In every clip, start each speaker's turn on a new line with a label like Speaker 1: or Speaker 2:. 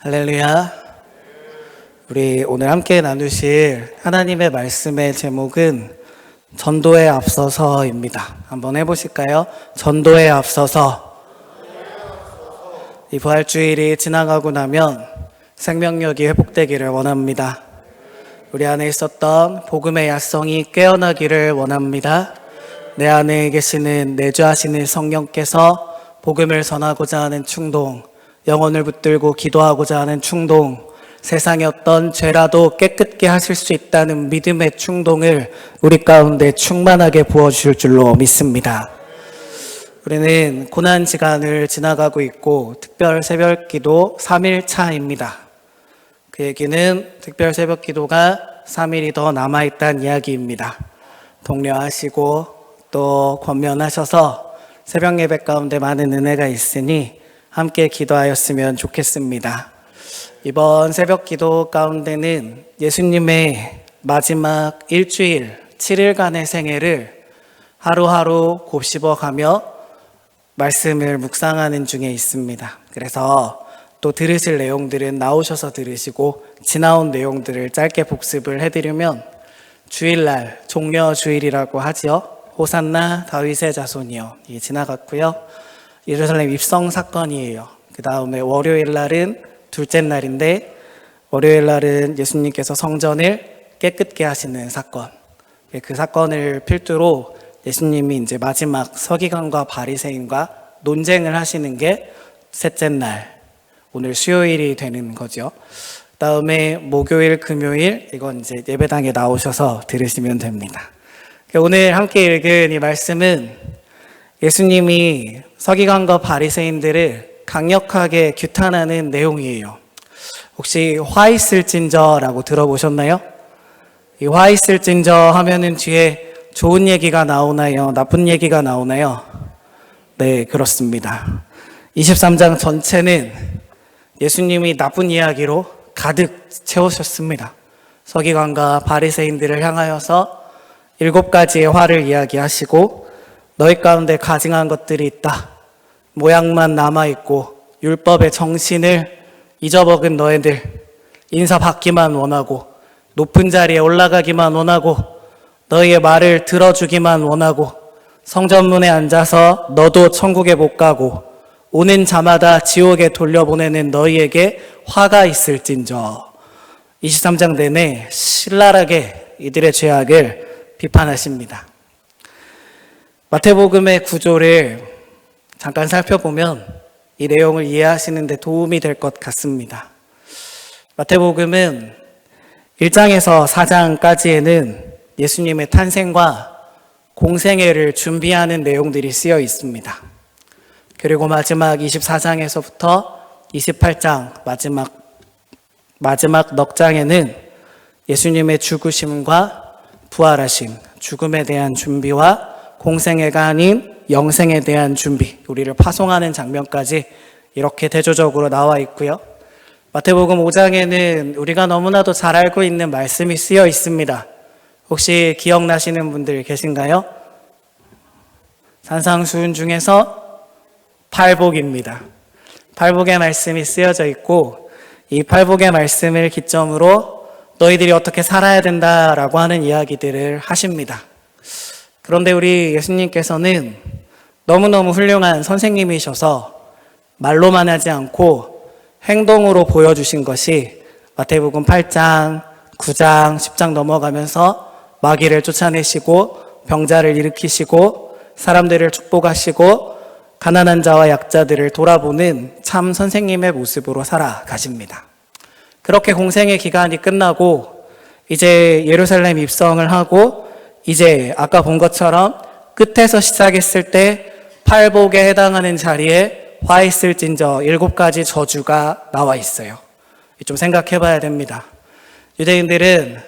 Speaker 1: 할렐루야. 우리 오늘 함께 나누실 하나님의 말씀의 제목은 전도에 앞서서입니다. 한번 해보실까요? 전도에 앞서서. 이 부활주일이 지나가고 나면 생명력이 회복되기를 원합니다. 우리 안에 있었던 복음의 야성이 깨어나기를 원합니다. 내 안에 계시는 내주하시는 성령께서 복음을 전하고자 하는 충동, 영혼을 붙들고 기도하고자 하는 충동, 세상의 어떤 죄라도 깨끗게 하실 수 있다는 믿음의 충동을 우리 가운데 충만하게 부어주실 줄로 믿습니다. 우리는 고난지간을 지나가고 있고 특별 새벽기도 3일차입니다. 그 얘기는 특별 새벽기도가 3일이 더 남아있다는 이야기입니다. 독려하시고 또 권면하셔서 새벽 예배 가운데 많은 은혜가 있으니 함께 기도하였으면 좋겠습니다. 이번 새벽 기도 가운데는 예수님의 마지막 일주일 7일간의 생애를 하루하루 곱씹어가며 말씀을 묵상하는 중에 있습니다. 그래서 또 들으실 내용들은 나오셔서 들으시고 지나온 내용들을 짧게 복습을 해드리면 주일날 종려주일이라고 하지요. 호산나 다윗의 자손이요. 지나갔고요. 예루살렘 입성 사건이에요. 그 다음에 월요일 날은 둘째 날인데 월요일 날은 예수님께서 성전을 깨끗게 하시는 사건. 그 사건을 필두로 예수님이 이제 마지막 서기관과 바리새인과 논쟁을 하시는 게 셋째 날, 오늘 수요일이 되는 거죠. 다음에 목요일, 금요일 이건 이제 예배당에 나오셔서 들으시면 됩니다. 오늘 함께 읽은 이 말씀은 예수님이 서기관과 바리새인들을 강력하게 규탄하는 내용이에요. 혹시 화 있을진저라고 들어보셨나요? 이 화 있을진저 하면은 뒤에 좋은 얘기가 나오나요? 나쁜 얘기가 나오나요? 네, 그렇습니다. 23장 전체는 예수님이 나쁜 이야기로 가득 채우셨습니다. 서기관과 바리새인들을 향하여서 7가지의 화를 이야기하시고 너희 가운데 가증한 것들이 있다. 모양만 남아있고 율법의 정신을 잊어먹은 너희들, 인사받기만 원하고 높은 자리에 올라가기만 원하고 너희의 말을 들어주기만 원하고 성전문에 앉아서 너도 천국에 못 가고 오는 자마다 지옥에 돌려보내는 너희에게 화가 있을진저. 23장 내내 신랄하게 이들의 죄악을 비판하십니다. 마태복음의 구조를 잠깐 살펴보면 이 내용을 이해하시는 데 도움이 될 것 같습니다. 마태복음은 1장에서 4장까지에는 예수님의 탄생과 공생애를 준비하는 내용들이 쓰여 있습니다. 그리고 마지막 24장에서부터 28장 마지막 넉 장에는 예수님의 죽으심과 부활하심, 죽음에 대한 준비와 공생애가 아닌 영생에 대한 준비, 우리를 파송하는 장면까지 이렇게 대조적으로 나와 있고요. 마태복음 5장에는 우리가 너무나도 잘 알고 있는 말씀이 쓰여 있습니다. 혹시 기억나시는 분들 계신가요? 산상수훈 중에서 팔복입니다. 팔복의 말씀이 쓰여져 있고 이 팔복의 말씀을 기점으로 너희들이 어떻게 살아야 된다라고 하는 이야기들을 하십니다. 그런데 우리 예수님께서는 너무너무 훌륭한 선생님이셔서 말로만 하지 않고 행동으로 보여주신 것이 마태복음 8장, 9장, 10장 넘어가면서 마귀를 쫓아내시고 병자를 일으키시고 사람들을 축복하시고 가난한 자와 약자들을 돌아보는 참 선생님의 모습으로 살아가십니다. 그렇게 공생의 기간이 끝나고 이제 예루살렘 입성을 하고 이제 아까 본 것처럼 끝에서 시작했을 때 팔복에 해당하는 자리에 화 있을진저 7가지 저주가 나와 있어요. 좀 생각해 봐야 됩니다. 유대인들은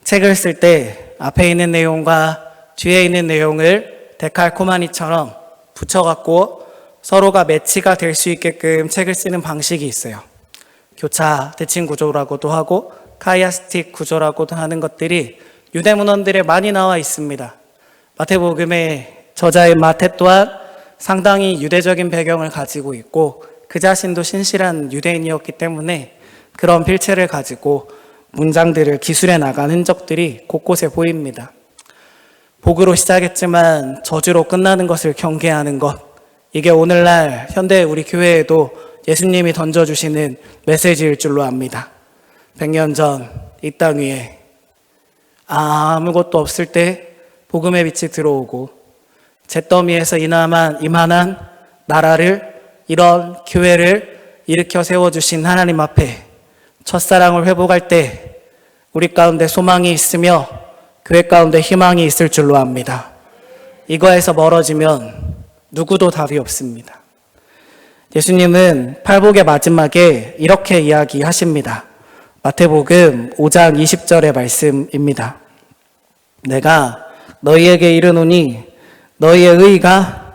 Speaker 1: 책을 쓸 때 앞에 있는 내용과 뒤에 있는 내용을 데칼코마니처럼 붙여갖고 서로가 매치가 될 수 있게끔 책을 쓰는 방식이 있어요. 교차 대칭 구조라고도 하고 카이아스틱 구조라고도 하는 것들이 유대 문헌들에 많이 나와 있습니다. 마태복음의 저자인 마태 또한 상당히 유대적인 배경을 가지고 있고 그 자신도 신실한 유대인이었기 때문에 그런 필체를 가지고 문장들을 기술해 나간 흔적들이 곳곳에 보입니다. 복으로 시작했지만 저주로 끝나는 것을 경계하는 것, 이게 오늘날 현대 우리 교회에도 예수님이 던져주시는 메시지일 줄로 압니다. 100년 전 이 땅 위에 아무것도 없을 때 복음의 빛이 들어오고 잿더미에서 이만한 나라를, 이런 교회를 일으켜 세워주신 하나님 앞에 첫사랑을 회복할 때 우리 가운데 소망이 있으며 교회 가운데 희망이 있을 줄로 압니다. 이거에서 멀어지면 누구도 답이 없습니다. 예수님은 팔복의 마지막에 이렇게 이야기하십니다. 마태복음 5장 20절의 말씀입니다. 내가 너희에게 이르노니 너희의 의가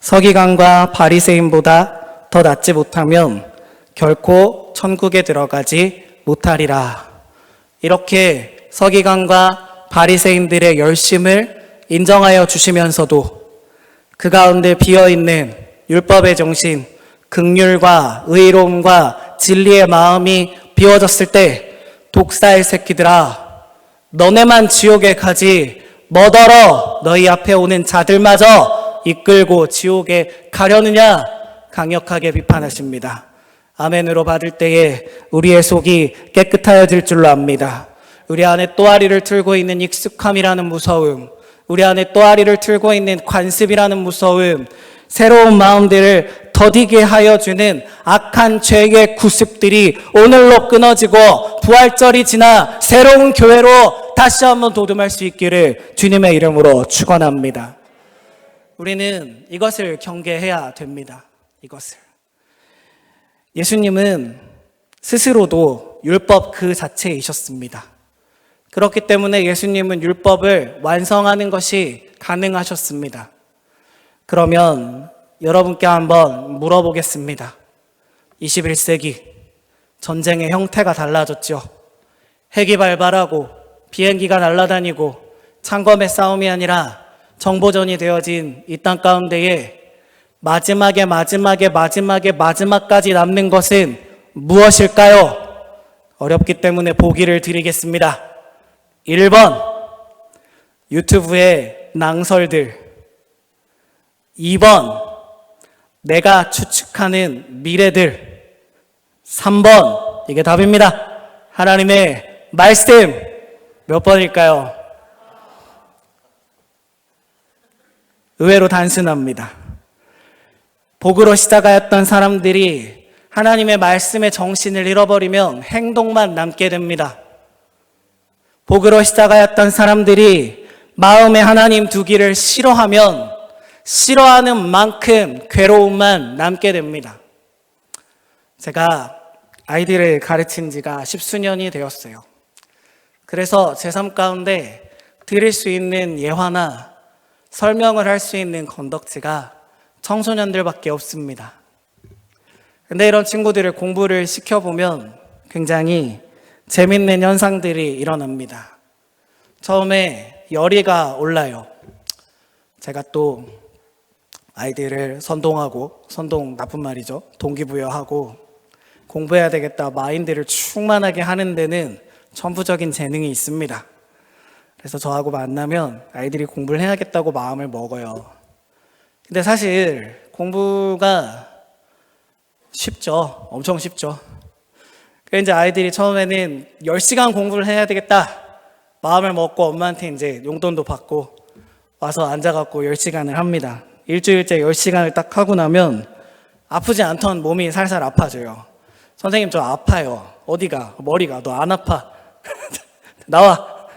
Speaker 1: 서기관과 바리새인보다 더 낫지 못하면 결코 천국에 들어가지 못하리라. 이렇게 서기관과 바리새인들의 열심을 인정하여 주시면서도 그 가운데 비어있는 율법의 정신, 긍휼과 의로움과 진리의 마음이 비워졌을 때 독사의 새끼들아, 너네만 지옥에 가지 뭐더러 너희 앞에 오는 자들마저 이끌고 지옥에 가려느냐 강력하게 비판하십니다. 아멘으로 받을 때에 우리의 속이 깨끗하여질 줄로 압니다. 우리 안에 또아리를 틀고 있는 익숙함이라는 무서움, 우리 안에 또아리를 틀고 있는 관습이라는 무서움, 새로운 마음들을 더디게 하여 주는 악한 죄의 구습들이 오늘로 끊어지고 부활절이 지나 새로운 교회로 다시 한번 도듬할 수 있기를 주님의 이름으로 축원합니다. 우리는 이것을 경계해야 됩니다. 이것을. 예수님은 스스로도 율법 그 자체이셨습니다. 그렇기 때문에 예수님은 율법을 완성하는 것이 가능하셨습니다. 그러면 여러분께 한번 물어보겠습니다. 21세기 전쟁의 형태가 달라졌죠. 핵이 발발하고 비행기가 날아다니고 창검의 싸움이 아니라 정보전이 되어진 이 땅 가운데에 마지막까지 남는 것은 무엇일까요? 어렵기 때문에 보기를 드리겠습니다. 1번 유튜브의 낭설들, 2번 내가 추측하는 미래들, 3번 이게 답입니다. 하나님의 말씀. 몇 번일까요? 의외로 단순합니다. 복으로 시작하였던 사람들이 하나님의 말씀의 정신을 잃어버리면 행동만 남게 됩니다. 복으로 시작하였던 사람들이 마음에 하나님 두기를 싫어하면 싫어하는 만큼 괴로움만 남게 됩니다. 제가 아이들을 가르친 지가 10수년이 되었어요. 그래서 제 삶 가운데 드릴 수 있는 예화나 설명을 할 수 있는 건덕지가 청소년들밖에 없습니다. 근데 이런 친구들을 공부를 시켜보면 굉장히 재밌는 현상들이 일어납니다. 처음에 열의가 올라요. 제가 또 아이들을 선동 나쁜 말이죠. 동기부여하고 공부해야 되겠다 마인드를 충만하게 하는 데는 천부적인 재능이 있습니다. 그래서 저하고 만나면 아이들이 공부를 해야겠다고 마음을 먹어요. 근데 사실 공부가 쉽죠. 엄청 쉽죠. 그래서 이제 아이들이 처음에는 10시간 공부를 해야 되겠다 마음을 먹고 엄마한테 이제 용돈도 받고 와서 앉아갖고 10시간을 합니다. 일주일째 10시간을 딱 하고 나면 아프지 않던 몸이 살살 아파져요. 선생님 저 아파요. 어디가? 머리가. 너 안 아파? 나와.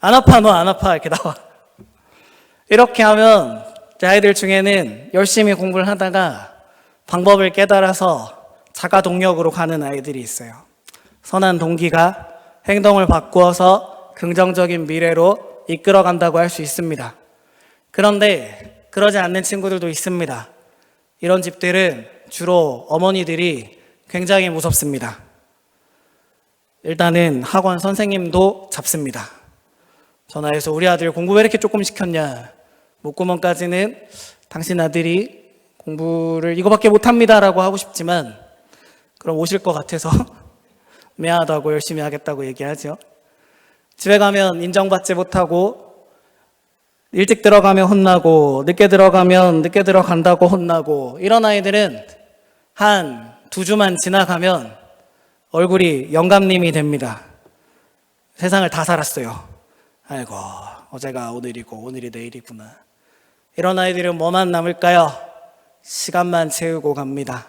Speaker 1: 안 아파, 너 안 아파. 이렇게 나와. 이렇게 하면 아이들 중에는 열심히 공부를 하다가 방법을 깨달아서 자가 동력으로 가는 아이들이 있어요. 선한 동기가 행동을 바꾸어서 긍정적인 미래로 이끌어간다고 할 수 있습니다. 그런데 그러지 않는 친구들도 있습니다. 이런 집들은 주로 어머니들이 굉장히 무섭습니다. 일단은 학원 선생님도 잡습니다. 전화해서 우리 아들 공부 왜 이렇게 조금 시켰냐. 목구멍까지는 당신 아들이 공부를 이거밖에 못합니다 라고 하고 싶지만 그럼 오실 것 같아서 미안하다고 열심히 하겠다고 얘기하죠. 집에 가면 인정받지 못하고, 일찍 들어가면 혼나고, 늦게 들어가면 늦게 들어간다고 혼나고, 이런 아이들은 한 2주만 지나가면 얼굴이 영감님이 됩니다. 세상을 다 살았어요. 아이고, 어제가 오늘이고 오늘이 내일이구나. 이런 아이들은 뭐만 남을까요? 시간만 채우고 갑니다.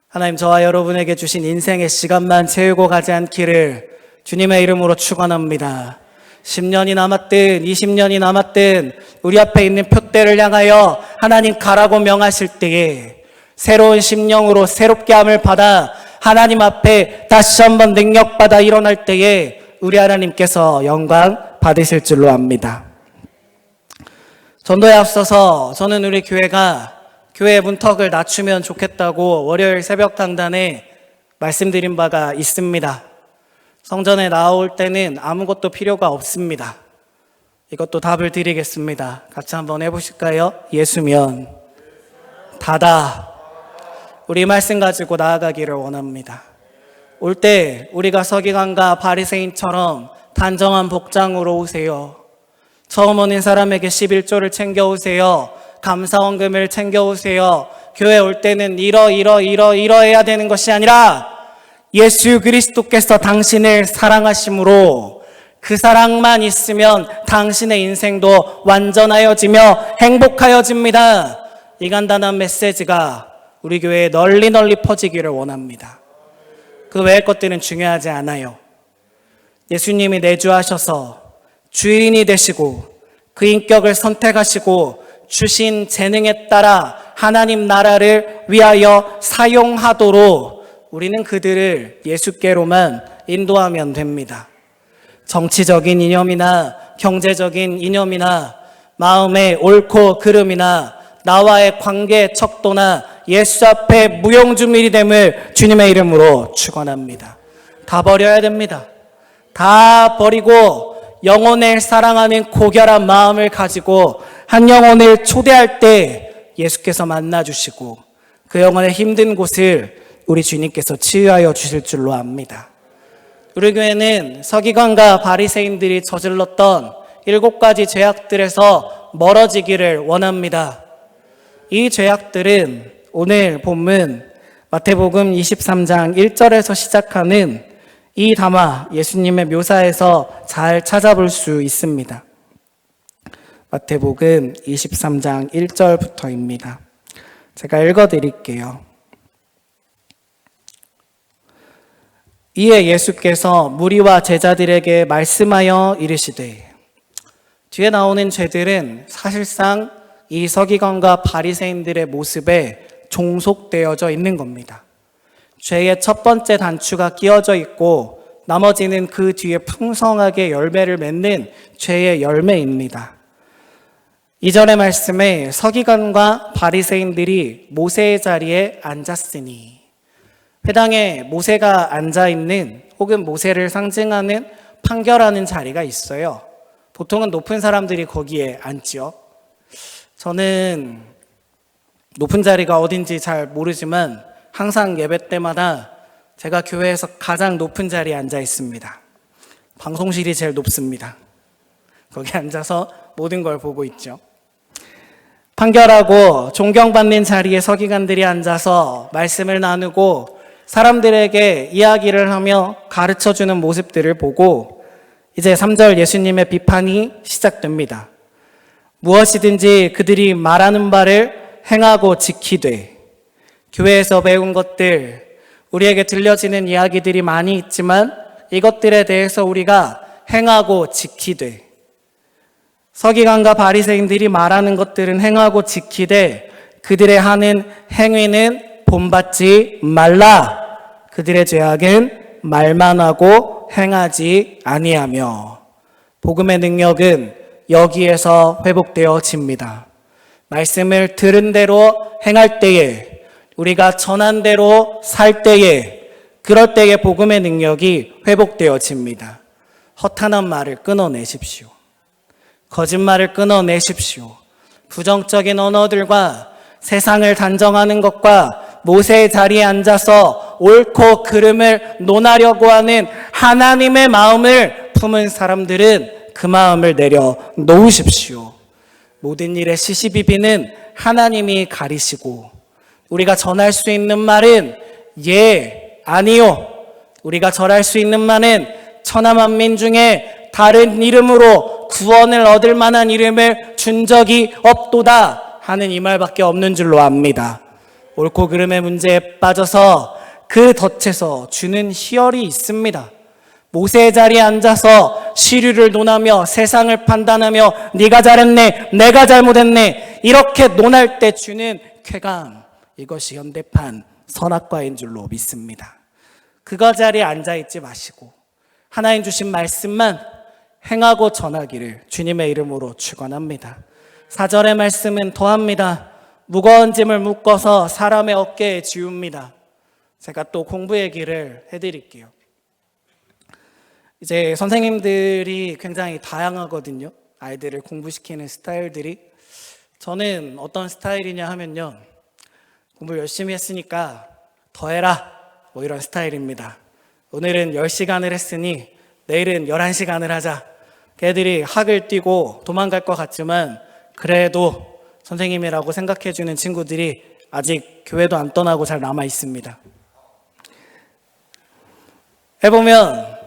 Speaker 1: 하나님, 저와 여러분에게 주신 인생의 시간만 채우고 가지 않기를 주님의 이름으로 축원합니다. 10년이 남았든 20년이 남았든 우리 앞에 있는 표대를 향하여 하나님 가라고 명하실 때에 새로운 심령으로 새롭게 함을 받아 하나님 앞에 다시 한번 능력받아 일어날 때에 우리 하나님께서 영광 받으실 줄로 압니다. 전도에 앞서서 저는 우리 교회가 교회의 문턱을 낮추면 좋겠다고 월요일 새벽 강단에 말씀드린 바가 있습니다. 성전에 나올 때는 아무것도 필요가 없습니다. 이것도 답을 드리겠습니다. 같이 한번 해보실까요? 예수면 다다. 우리 말씀 가지고 나아가기를 원합니다. 올 때 우리가 서기관과 바리새인처럼 단정한 복장으로 오세요. 처음 오는 사람에게 11조를 챙겨오세요. 감사원금을 챙겨오세요. 교회 올 때는 이러해야 되는 것이 아니라 예수 그리스도께서 당신을 사랑하심으로 그 사랑만 있으면 당신의 인생도 완전하여지며 행복하여집니다. 이 간단한 메시지가 우리 교회에 널리 퍼지기를 원합니다. 그 외의 것들은 중요하지 않아요. 예수님이 내주하셔서 주인이 되시고 그 인격을 선택하시고 주신 재능에 따라 하나님 나라를 위하여 사용하도록 우리는 그들을 예수께로만 인도하면 됩니다. 정치적인 이념이나 경제적인 이념이나 마음의 옳고 그름이나 나와의 관계의 척도나 예수 앞에 무용주밀이 됨을 주님의 이름으로 축원합니다. 다 버려야 됩니다. 다 버리고 영혼을 사랑하는 고결한 마음을 가지고 한 영혼을 초대할 때 예수께서 만나주시고 그 영혼의 힘든 곳을 우리 주님께서 치유하여 주실 줄로 압니다. 우리 교회는 서기관과 바리새인들이 저질렀던 7가지 죄악들에서 멀어지기를 원합니다. 이 죄악들은 오늘 본문 마태복음 23장 1절에서 시작하는 이 담화 예수님의 묘사에서 잘 찾아볼 수 있습니다. 마태복음 23장 1절부터입니다. 제가 읽어드릴게요. 이에 예수께서 무리와 제자들에게 말씀하여 이르시되, 뒤에 나오는 죄들은 사실상 이 서기관과 바리새인들의 모습에 종속되어져 있는 겁니다. 죄의 첫 번째 단추가 끼어져 있고 나머지는 그 뒤에 풍성하게 열매를 맺는 죄의 열매입니다. 2절의 말씀에 서기관과 바리새인들이 모세의 자리에 앉았으니, 회당에 모세가 앉아있는 혹은 모세를 상징하는 판결하는 자리가 있어요. 보통은 높은 사람들이 거기에 앉죠. 저는 높은 자리가 어딘지 잘 모르지만 항상 예배 때마다 제가 교회에서 가장 높은 자리에 앉아 있습니다. 방송실이 제일 높습니다. 거기 앉아서 모든 걸 보고 있죠. 판결하고 존경받는 자리에 서기관들이 앉아서 말씀을 나누고 사람들에게 이야기를 하며 가르쳐주는 모습들을 보고 이제 3절 예수님의 비판이 시작됩니다. 무엇이든지 그들이 말하는 바를 행하고 지키되, 교회에서 배운 것들, 우리에게 들려지는 이야기들이 많이 있지만 이것들에 대해서 우리가 행하고 지키되, 서기관과 바리새인들이 말하는 것들은 행하고 지키되 그들의 하는 행위는 본받지 말라. 그들의 죄악은 말만 하고 행하지 아니하며. 복음의 능력은 여기에서 회복되어집니다. 말씀을 들은 대로 행할 때에, 우리가 전한 대로 살 때에, 그럴 때에 복음의 능력이 회복되어집니다. 허탄한 말을 끊어내십시오. 거짓말을 끊어내십시오. 부정적인 언어들과 세상을 단정하는 것과 모세의 자리에 앉아서 옳고 그름을 논하려고 하는 하나님의 마음을 품은 사람들은 그 마음을 내려 놓으십시오. 모든 일의 시시비비는 하나님이 가리시고, 우리가 전할 수 있는 말은 예, 아니요. 우리가 전할 수 있는 말은 천하 만민 중에 다른 이름으로 구원을 얻을 만한 이름을 준 적이 없도다 하는 이 말밖에 없는 줄로 압니다. 옳고 그름의 문제에 빠져서 그 덫에서 주는 희열이 있습니다. 모세의 자리에 앉아서 시류를 논하며 세상을 판단하며 네가 잘했네, 내가 잘못했네 이렇게 논할 때 주는 쾌감, 이것이 현대판 선악과인 줄로 믿습니다. 그거 자리에 앉아있지 마시고 하나님 주신 말씀만 행하고 전하기를 주님의 이름으로 축원합니다. 4절의 말씀은 더합니다. 무거운 짐을 묶어서 사람의 어깨에 지웁니다. 제가 또 공부 얘기를 해드릴게요. 이제 선생님들이 굉장히 다양하거든요. 아이들을 공부시키는 스타일들이. 저는 어떤 스타일이냐 하면요, 공부 열심히 했으니까 더 해라 뭐 이런 스타일입니다. 오늘은 10시간을 했으니 내일은 11시간을 하자. 걔들이 학을 뛰고 도망갈 것 같지만 그래도 선생님이라고 생각해주는 친구들이 아직 교회도 안 떠나고 잘 남아 있습니다. 해보면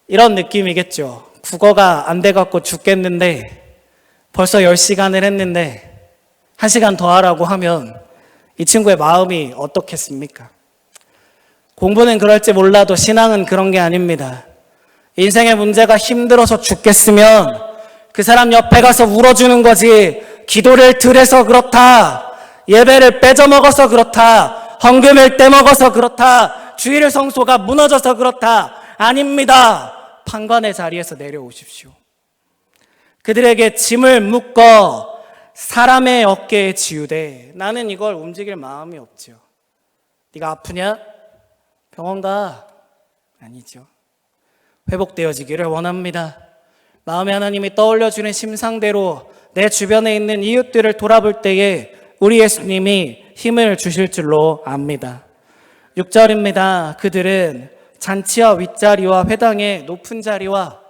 Speaker 1: 이런 느낌이겠죠. 국어가 안 돼갖고 죽겠는데 벌써 10시간을 했는데 1시간 더 하라고 하면 이 친구의 마음이 어떻겠습니까? 공부는 그럴지 몰라도 신앙은 그런 게 아닙니다. 인생의 문제가 힘들어서 죽겠으면 그 사람 옆에 가서 울어주는 거지, 기도를 덜 해서 그렇다, 예배를 빼져먹어서 그렇다, 헌금을 떼먹어서 그렇다, 주일 성소가 무너져서 그렇다, 아닙니다. 판관의 자리에서 내려오십시오. 그들에게 짐을 묶어 사람의 어깨에 지우되 나는 이걸 움직일 마음이 없죠. 네가 아프냐? 병원 가. 아니죠. 회복되어지기를 원합니다. 마음에 하나님이 떠올려주는 심상대로 내 주변에 있는 이웃들을 돌아볼 때에 우리 예수님이 힘을 주실 줄로 압니다. 6절입니다. 그들은 잔치와 윗자리와 회당의 높은 자리와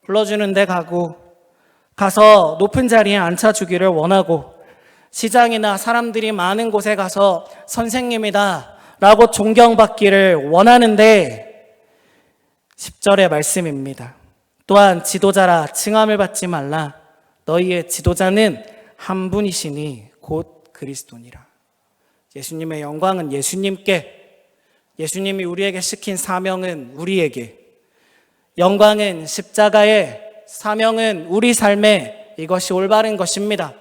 Speaker 1: 불러주는 데 가서 높은 자리에 앉혀주기를 원하고, 시장이나 사람들이 많은 곳에 가서 선생님이다 라고 존경받기를 원하는데, 10절의 말씀입니다. 또한 지도자라 칭함을 받지 말라. 너희의 지도자는 한 분이시니 곧 그리스도니라. 예수님의 영광은 예수님께, 예수님이 우리에게 시킨 사명은 우리에게, 영광은 십자가의 사명은 우리 삶에, 이것이 올바른 것입니다.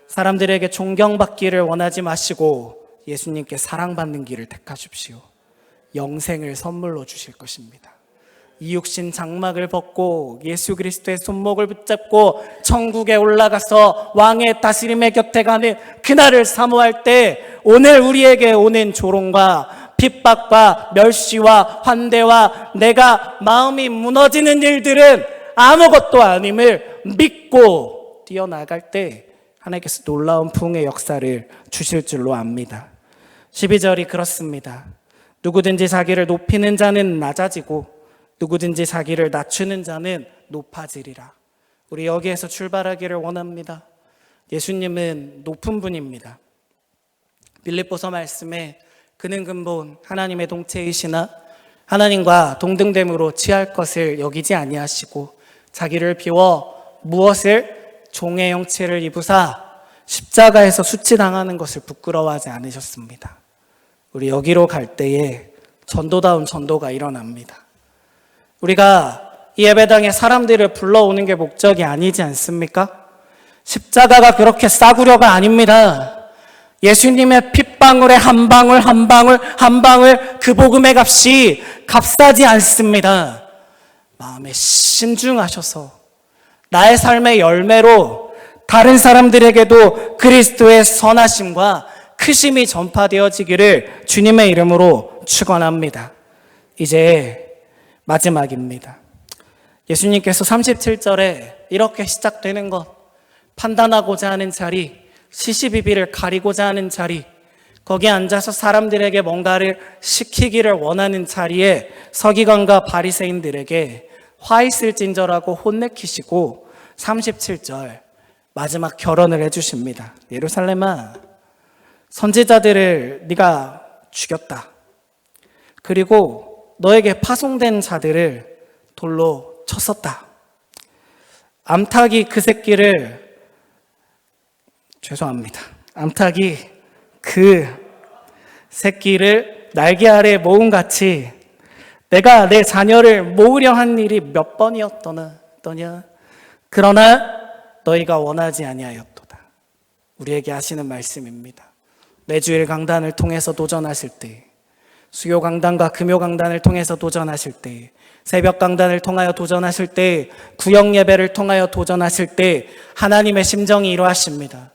Speaker 1: 사람들에게 존경받기를 원하지 마시고 예수님께 사랑받는 길을 택하십시오. 영생을 선물로 주실 것입니다. 이 육신 장막을 벗고 예수 그리스도의 손목을 붙잡고 천국에 올라가서 왕의 다스림의 곁에 가는 그날을 사모할 때 오늘 우리에게 오는 조롱과 핍박과 멸시와 환대와 내가 마음이 무너지는 일들은 아무것도 아님을 믿고 뛰어나갈 때 하나님께서 놀라운 부흥의 역사를 주실 줄로 압니다. 12절이 그렇습니다. 누구든지 자기를 높이는 자는 낮아지고 누구든지 자기를 낮추는 자는 높아지리라. 우리 여기에서 출발하기를 원합니다. 예수님은 높은 분입니다. 빌립보서 말씀에 그는 근본 하나님의 동체이시나 하나님과 동등됨으로 취할 것을 여기지 아니하시고 자기를 비워 무엇을 종의 형체를 입으사 십자가에서 수치당하는 것을 부끄러워하지 않으셨습니다. 우리 여기로 갈 때에 전도다운 전도가 일어납니다. 우리가 이 예배당에 사람들을 불러오는 게 목적이 아니지 않습니까? 십자가가 그렇게 싸구려가 아닙니다. 예수님의 핏방울의 한 방울 한 방울 한 방울 그 복음의 값이 값싸지 않습니다. 마음에 신중하셔서 나의 삶의 열매로 다른 사람들에게도 그리스도의 선하심과 크심이 전파되어지기를 주님의 이름으로 축원합니다. 이제 마지막입니다. 예수님께서 37절에 이렇게 시작되는 것, 판단하고자 하는 자리, 시시비비를 가리고자 하는 자리, 거기에 앉아서 사람들에게 뭔가를 시키기를 원하는 자리에 서기관과 바리새인들에게 화 있을진저라고 혼내키시고 37절 마지막 결언을 해주십니다. 예루살렘아, 선지자들을 네가 죽였다. 그리고 너에게 파송된 자들을 돌로 쳤었다. 암탉이 그 새끼를 날개 아래 모음같이 내가 내 자녀를 모으려 한 일이 몇 번이었더냐. 그러나 너희가 원하지 아니하였도다. 우리에게 하시는 말씀입니다. 매주일 강단을 통해서 도전하실 때, 수요 강단과 금요 강단을 통해서 도전하실 때, 새벽 강단을 통하여 도전하실 때, 구역 예배를 통하여 도전하실 때 하나님의 심정이 이러하십니다.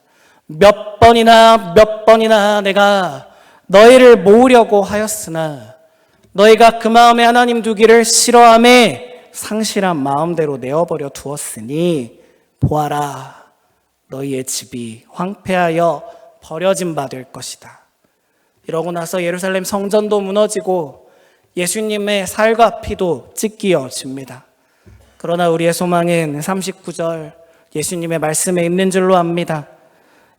Speaker 1: 몇 번이나 내가 너희를 모으려고 하였으나 너희가 그 마음에 하나님 두기를 싫어함에 상실한 마음대로 내어버려 두었으니 보아라, 너희의 집이 황폐하여 버려진 바 될 것이다. 이러고 나서 예루살렘 성전도 무너지고 예수님의 살과 피도 찢기어집니다. 그러나 우리의 소망은 39절 예수님의 말씀에 있는 줄로 압니다.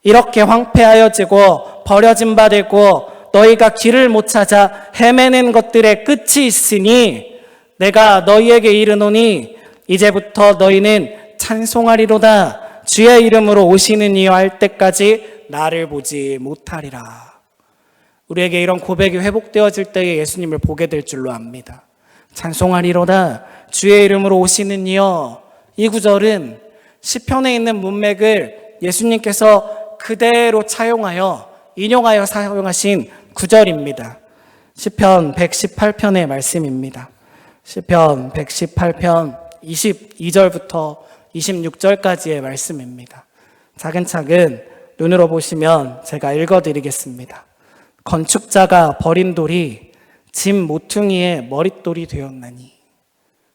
Speaker 1: 이렇게 황폐하여지고 버려진 바 되고 너희가 길을 못 찾아 헤매는 것들의 끝이 있으니 내가 너희에게 이르노니 이제부터 너희는 찬송하리로다. 주의 이름으로 오시는 이여 할 때까지 나를 보지 못하리라. 우리에게 이런 고백이 회복되어질 때에 예수님을 보게 될 줄로 압니다. 찬송하리로다. 주의 이름으로 오시는 이여. 이 구절은 시편에 있는 문맥을 예수님께서 그대로 차용하여 인용하여 사용하신 구절입니다. 시편 118편의 말씀입니다. 시편 118편 22절부터 26절까지의 말씀입니다. 차근차근 눈으로 보시면 제가 읽어드리겠습니다. 건축자가 버린 돌이 집 모퉁이의 머릿돌이 되었나니.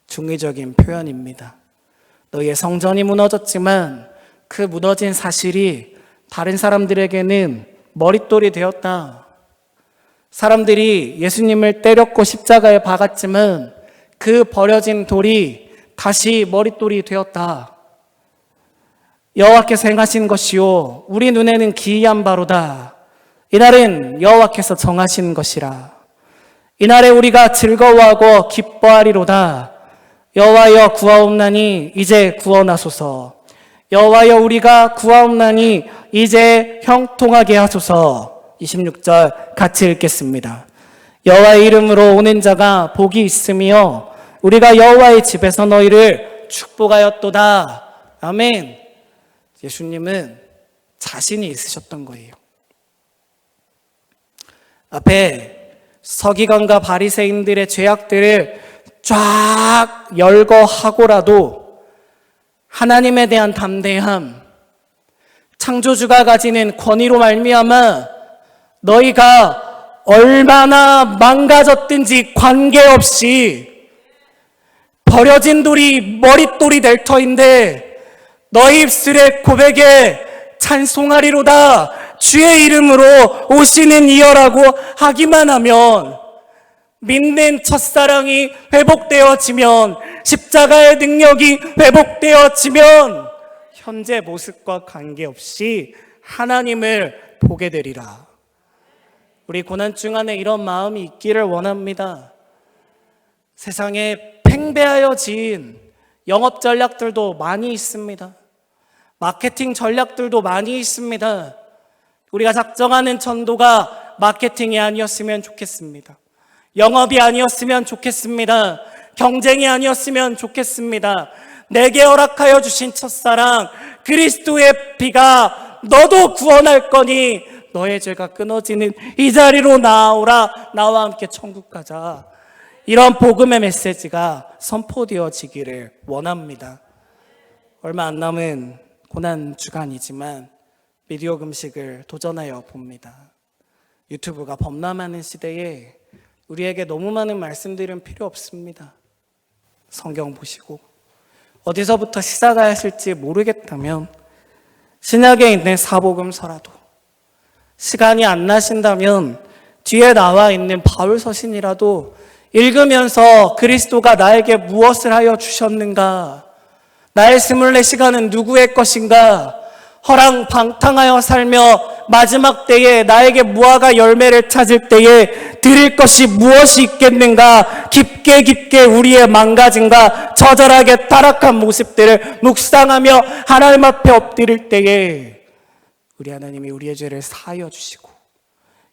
Speaker 1: 중의적인 표현입니다. 너희의 성전이 무너졌지만 그 무너진 사실이 다른 사람들에게는 머릿돌이 되었다. 사람들이 예수님을 때렸고 십자가에 박았지만 그 버려진 돌이 다시 머릿돌이 되었다. 여호와께서 행하신 것이요 우리 눈에는 기이한 바로다. 이날은 여호와께서 정하신 것이라. 이날에 우리가 즐거워하고 기뻐하리로다. 여호와여 구하옵나니 이제 구원하소서. 여호와여 우리가 구하옵나니 이제 형통하게 하소서. 26절 같이 읽겠습니다. 여호와의 이름으로 오는 자가 복이 있으며 우리가 여호와의 집에서 너희를 축복하였도다. 아멘. 예수님은 자신이 있으셨던 거예요. 앞에 서기관과 바리새인들의 죄악들을 쫙 열거하고라도 하나님에 대한 담대함, 창조주가 가지는 권위로 말미암아 너희가 얼마나 망가졌든지 관계없이 버려진 돌이 머릿돌이 될 터인데 너희 입술의 고백에 찬송하리로다. 주의 이름으로 오시는 이여라고 하기만 하면, 믿는 첫사랑이 회복되어지면, 십자가의 능력이 회복되어지면 현재 모습과 관계없이 하나님을 보게 되리라. 우리 고난중 안에 이런 마음이 있기를 원합니다. 세상에 팽배하여진 영업 전략들도 많이 있습니다. 마케팅 전략들도 많이 있습니다. 우리가 작정하는 전도가 마케팅이 아니었으면 좋겠습니다. 영업이 아니었으면 좋겠습니다. 경쟁이 아니었으면 좋겠습니다. 내게 허락하여 주신 첫사랑 그리스도의 피가 너도 구원할 거니 너의 죄가 끊어지는 이 자리로 나아오라. 나와 함께 천국 가자. 이런 복음의 메시지가 선포되어지기를 원합니다. 얼마 안 남은 고난 주간이지만 미디어 금식을 도전하여 봅니다. 유튜브가 범람하는 시대에 우리에게 너무 많은 말씀들은 필요 없습니다. 성경 보시고 어디서부터 시작하실지 모르겠다면 신약에 있는 사복음서라도, 시간이 안 나신다면 뒤에 나와 있는 바울 서신이라도 읽으면서 그리스도가 나에게 무엇을 하여 주셨는가? 나의 24시간은 누구의 것인가? 허랑방탕하여 살며 마지막 때에 나에게 무화과 열매를 찾을 때에 드릴 것이 무엇이 있겠는가? 깊게 우리의 망가짐과 저절하게 타락한 모습들을 묵상하며 하나님 앞에 엎드릴 때에 우리 하나님이 우리의 죄를 사하여 주시고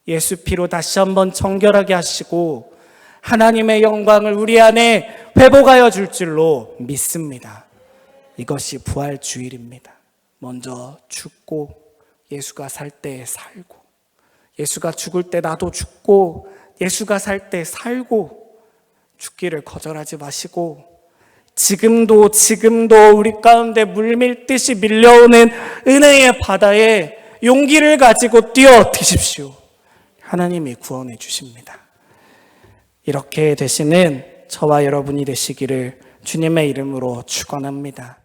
Speaker 1: 예수 피로 다시 한번 정결하게 하시고 하나님의 영광을 우리 안에 회복하여 줄 줄로 믿습니다. 이것이 부활주일입니다. 먼저 죽고 예수가 살 때 살고, 예수가 죽을 때 나도 죽고, 예수가 살 때 살고, 죽기를 거절하지 마시고 지금도 우리 가운데 물밀듯이 밀려오는 은혜의 바다에 용기를 가지고 뛰어드십시오. 하나님이 구원해 주십니다. 이렇게 되시는 저와 여러분이 되시기를 주님의 이름으로 축원합니다.